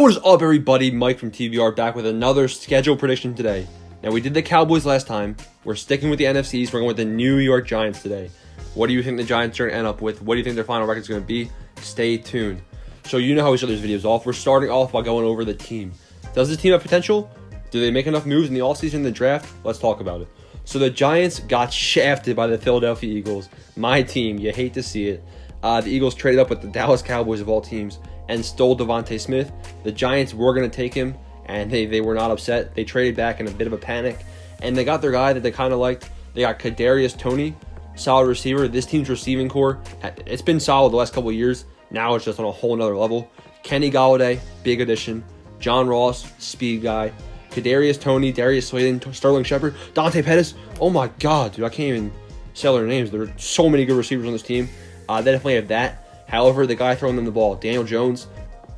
Yo, what is up, everybody? Mike from TVR back with another schedule prediction today. Now, we did the Cowboys last time. We're sticking with the NFCs. We're going with the New York Giants today. What do you think the Giants are going to end up with? What do you think their final record is going to be? Stay tuned. So you know how we start these videos off. We're starting off by going over the team. Does the team have potential? Do they make enough moves in the offseason and the draft? Let's talk about it. So the Giants got shafted by the Philadelphia Eagles. My team. You hate to see it. The Eagles traded up with the Dallas Cowboys of all teams and stole Devontae Smith. The Giants were going to take him, and they were not upset. They traded back in a bit of a panic, and they got their guy that they kind of liked. They got Kadarius Toney, solid receiver. This team's receiving core, it's been solid the last couple of years. Now it's just on a whole nother level. Kenny Golladay, big addition. John Ross, speed guy. Kadarius Toney, Darius Slayton, Sterling Shepard, Dante Pettis. Oh my God, dude, I can't even say their names. There are so many good receivers on this team. They definitely have that. However, the guy throwing them the ball, Daniel Jones,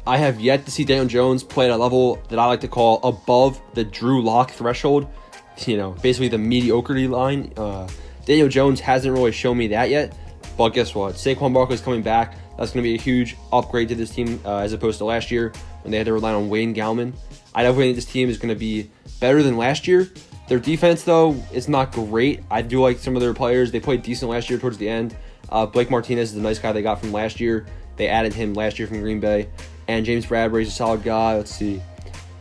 I have yet to see Daniel Jones play at a level that I like to call above the Drew Lock threshold. You know, basically the mediocrity line. Daniel Jones hasn't really shown me that yet. But guess what? Saquon Barkley is coming back. That's going to be a huge upgrade to this team as opposed to last year when they had to rely on Wayne Gallman. I definitely think this team is going to be better than last year. Their defense, though, is not great. I do like some of their players. They played decent last year towards the end. Blake Martinez is a nice guy they got from last year. They added him last year from Green Bay. And James Bradbury's a solid guy. Let's see.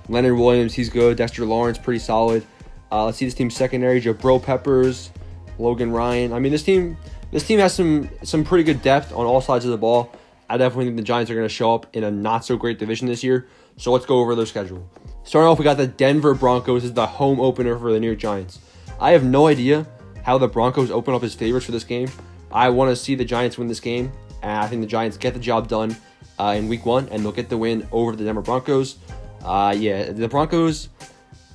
Leonard Williams, he's good. Dexter Lawrence, pretty solid. Let's see this team's secondary. Jabril Peppers, Logan Ryan. I mean, this team has some pretty good depth on all sides of the ball. I definitely think the Giants are going to show up in a not-so-great division this year. So let's go over their schedule. Starting off, we got the Denver Broncos. This is the home opener for the New York Giants. I have no idea how the Broncos open up as favorites for this game. I want to see the Giants win this game. And I think the Giants get the job done in Week 1, and they'll get the win over the Denver Broncos. The Broncos,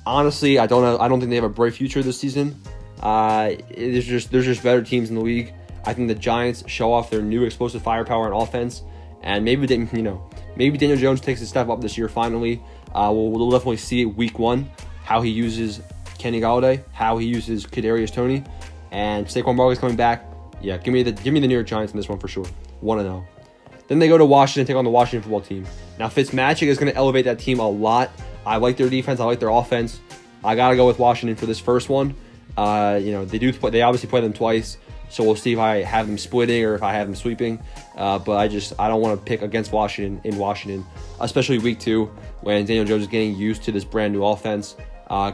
honestly, I don't think they have a bright future this season. There's just better teams in the league. I think the Giants show off their new explosive firepower on offense, and maybe Daniel Jones takes a step up this year. Finally, we'll definitely see Week 1 how he uses Kenny Golladay, how he uses Kadarius Toney, and Saquon Barkley's coming back. Yeah, give me the New York Giants in this one for sure. 1-0. Then they go to Washington, take on the Washington football team. Now, Fitzmagic is going to elevate that team a lot. I like their defense. I like their offense. I got to go with Washington for this first one. They obviously play them twice, so we'll see if I have them splitting or if I have them sweeping. But I don't want to pick against Washington in Washington, especially Week 2 when Daniel Jones is getting used to this brand new offense.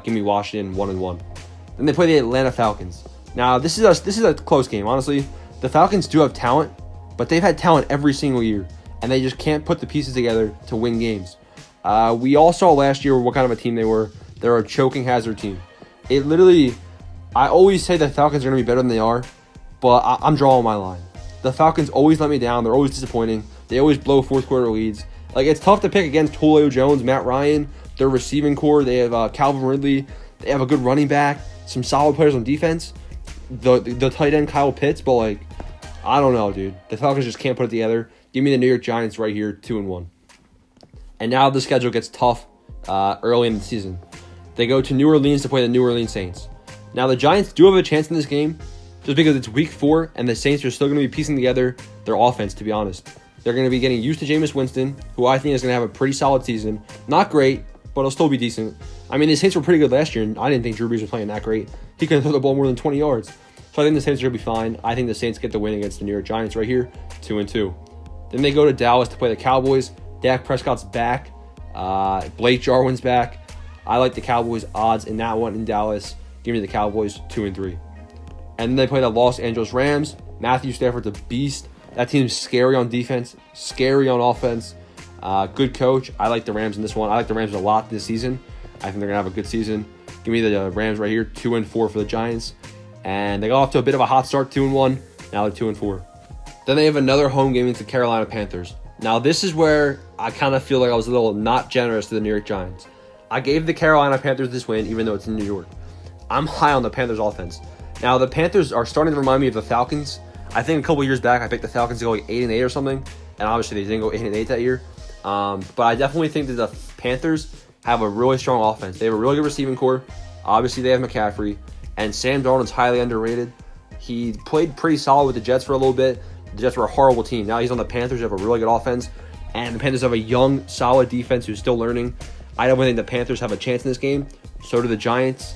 Give me Washington 1-1. Then they play the Atlanta Falcons. Now, this is a close game, honestly. The Falcons do have talent, but they've had talent every single year, and they just can't put the pieces together to win games. We all saw last year what kind of a team they were. They're a choking hazard team. I always say the Falcons are going to be better than they are, but I'm drawing my line. The Falcons always let me down. They're always disappointing. They always blow fourth quarter leads. Like, it's tough to pick against Julio Jones, Matt Ryan, their receiving core. They have Calvin Ridley. They have a good running back, some solid players on defense. The tight end Kyle Pitts, but I don't know, dude. The Falcons just can't put it together. Give me the New York Giants right here, 2-1. And now the schedule gets tough early in the season. They go to New Orleans to play the New Orleans Saints. Now, the Giants do have a chance in this game just because it's Week 4 and the Saints are still going to be piecing together their offense, to be honest. They're going to be getting used to Jameis Winston, who I think is going to have a pretty solid season. Not great, but it'll still be decent. I mean, the Saints were pretty good last year, and I didn't think Drew Brees was playing that great. He couldn't throw the ball more than 20 yards. So I think the Saints are going to be fine. I think the Saints get the win against the New York Giants right here, 2-2. Then they go to Dallas to play the Cowboys. Dak Prescott's back. Blake Jarwin's back. I like the Cowboys' odds in that one in Dallas. Give me the Cowboys, 2-3. And then they play the Los Angeles Rams. Matthew Stafford's a beast. That team's scary on defense, scary on offense. Good coach. I like the Rams in this one. I like the Rams a lot this season. I think they're going to have a good season. Give me the Rams right here, 2-4 for the Giants. And they got off to a bit of a hot start, 2-1. Now they're 2-4. Then they have another home game against the Carolina Panthers. Now, this is where I kind of feel like I was a little not generous to the New York Giants. I gave the Carolina Panthers this win, even though it's in New York. I'm high on the Panthers offense. Now, the Panthers are starting to remind me of the Falcons. I think a couple years back, I picked the Falcons to go 8-8 or something. And obviously, they didn't go 8-8 that year. But I definitely think that the Panthers have a really strong offense. They have a really good receiving core. Obviously, they have McCaffrey. And Sam Darnold's highly underrated. He played pretty solid with the Jets for a little bit. The Jets were a horrible team. Now he's on the Panthers. They have a really good offense. And the Panthers have a young, solid defense who's still learning. I don't think the Panthers have a chance in this game. So do the Giants.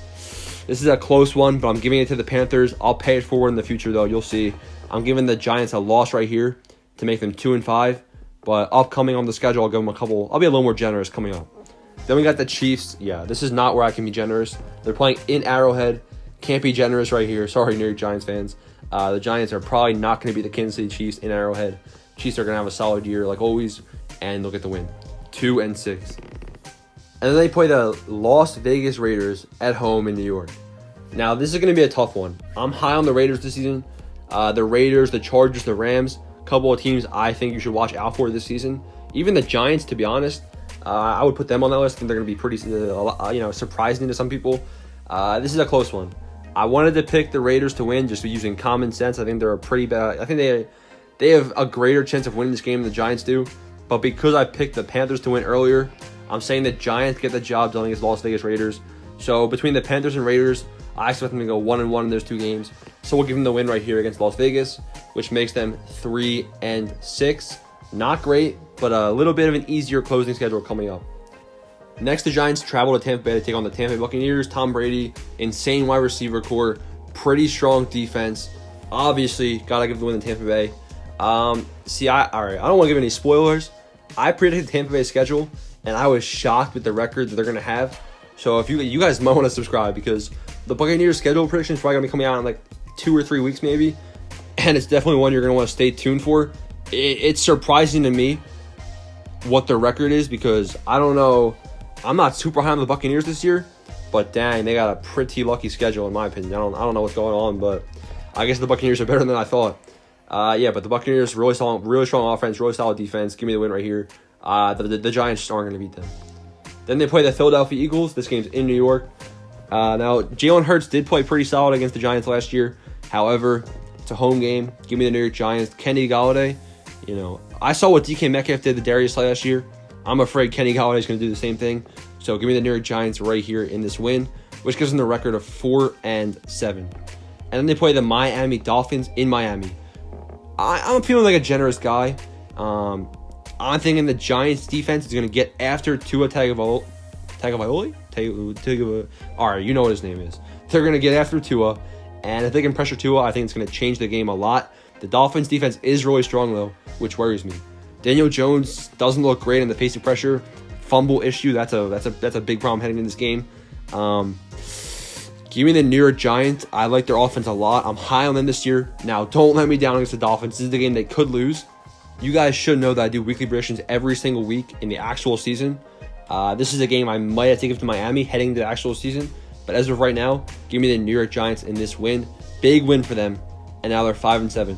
This is a close one, but I'm giving it to the Panthers. I'll pay it forward in the future, though. You'll see. I'm giving the Giants a loss right here to make them 2-5. But upcoming on the schedule, I'll give them a couple. I'll be a little more generous coming up. Then we got the Chiefs. Yeah, this is not where I can be generous. They're playing in Arrowhead. Can't be generous right here. Sorry, New York Giants fans. The Giants are probably not going to be the Kansas City Chiefs in Arrowhead. Chiefs are going to have a solid year like always, and they'll get the win. 2-6. And then they play the Las Vegas Raiders at home in New York. Now, this is going to be a tough one. I'm high on the Raiders this season. The Raiders, the Chargers, the Rams, a couple of teams I think you should watch out for this season. Even the Giants, to be honest, I would put them on that list. I think they're going to be pretty, surprising to some people. This is a close one. I wanted to pick the Raiders to win just using common sense. I think they're a pretty bad. I think they have a greater chance of winning this game than the Giants do. But because I picked the Panthers to win earlier, I'm saying the Giants get the job done against Las Vegas Raiders. So between the Panthers and Raiders, I expect them to go 1-1 in those two games. So we'll give them the win right here against Las Vegas, which makes them 3-6. Not great, but a little bit of an easier closing schedule coming up. Next, the Giants travel to Tampa Bay to take on the Tampa Bay Buccaneers. Tom Brady, insane wide receiver core, pretty strong defense. Obviously, gotta give the win to Tampa Bay. I don't want to give any spoilers. I predicted Tampa Bay's schedule, and I was shocked with the record that they're gonna have. So if you guys might want to subscribe because the Buccaneers schedule prediction is probably gonna be coming out in like 2 or 3 weeks maybe, and it's definitely one you're gonna want to stay tuned for. It's surprising to me what their record is because I don't know. I'm not super high on the Buccaneers this year, but dang, they got a pretty lucky schedule in my opinion. I don't know what's going on, but I guess the Buccaneers are better than I thought. But the Buccaneers really strong offense, really solid defense. Give me the win right here. The Giants aren't going to beat them. Then they play the Philadelphia Eagles. This game's in New York. Now Jalen Hurts did play pretty solid against the Giants last year. However, it's a home game. Give me the New York Giants. Kenny Galladay. I saw what DK Metcalf did to Darius Slay last year. I'm afraid Kenny Galladay is going to do the same thing. So give me the New York Giants right here in this win, which gives them the record of 4-7. And then they play the Miami Dolphins in Miami. I'm feeling like a generous guy. I'm thinking the Giants defense is going to get after Tua Tagovailoa. All right, you know what his name is. They're going to get after Tua, and if they can pressure Tua, I think it's going to change the game a lot. The Dolphins defense is really strong though, which worries me. Daniel Jones doesn't look great in the face of pressure. Fumble issue, that's a big problem heading in this game. Give me the New York Giants. I like their offense a lot. I'm high on them this year. Now, don't let me down against the Dolphins. This is the game they could lose. You guys should know that I do weekly predictions every single week in the actual season. This is a game I might have to give to Miami heading to the actual season. But as of right now, give me the New York Giants in this win. Big win for them. And now they're 5-7.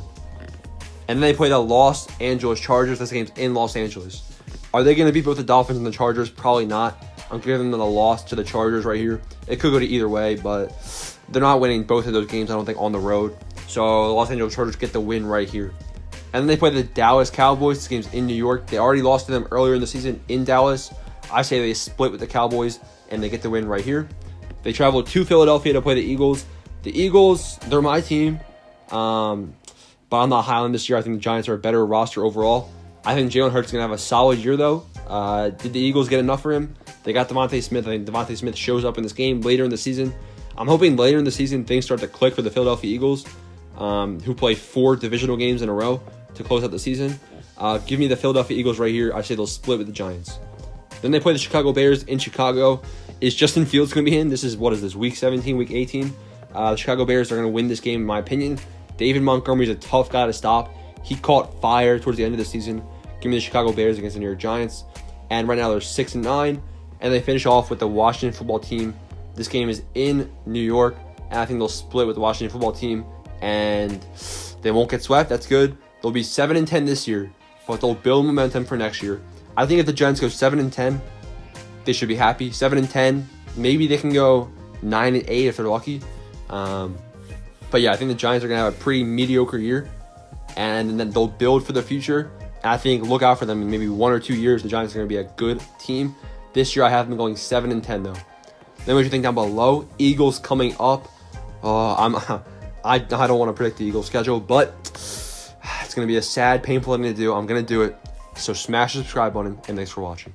And then they play the Los Angeles Chargers. This game's in Los Angeles. Are they going to beat both the Dolphins and the Chargers? Probably not. I'm giving them the loss to the Chargers right here. It could go to either way, but they're not winning both of those games, I don't think, on the road. So the Los Angeles Chargers get the win right here. And then they play the Dallas Cowboys. This game's in New York. They already lost to them earlier in the season in Dallas. I say they split with the Cowboys, and they get the win right here. They travel to Philadelphia to play the Eagles. The Eagles, they're my team. But I'm not high on this year. I think the Giants are a better roster overall. I think Jalen Hurts is going to have a solid year, though. Did the Eagles get enough for him? They got Devontae Smith. I think Devontae Smith shows up in this game later in the season. I'm hoping later in the season things start to click for the Philadelphia Eagles, who play 4 divisional games in a row to close out the season. Give me the Philadelphia Eagles right here. I say they'll split with the Giants. Then they play the Chicago Bears in Chicago. Is Justin Fields going to be in? This is week 17, week 18? The Chicago Bears are going to win this game, in my opinion. David Montgomery's a tough guy to stop. He caught fire towards the end of the season. Give me the Chicago Bears against the New York Giants. And right now they're 6-9. And they finish off with the Washington football team. This game is in New York. And I think they'll split with the Washington football team. And they won't get swept. That's good. They'll be 7-10 this year. But they'll build momentum for next year. I think if the Giants go 7-10, they should be happy. 7-10. Maybe they can go 9-8 if they're lucky. But yeah, I think the Giants are going to have a pretty mediocre year. And then they'll build for the future. And I think look out for them in maybe 1 or 2 years. The Giants are going to be a good team. This year I have them going 7-10 though. Then what do you think down below? Eagles coming up. I don't want to predict the Eagles schedule, but it's going to be a sad, painful thing to do. I'm going to do it. So smash the subscribe button, and thanks for watching.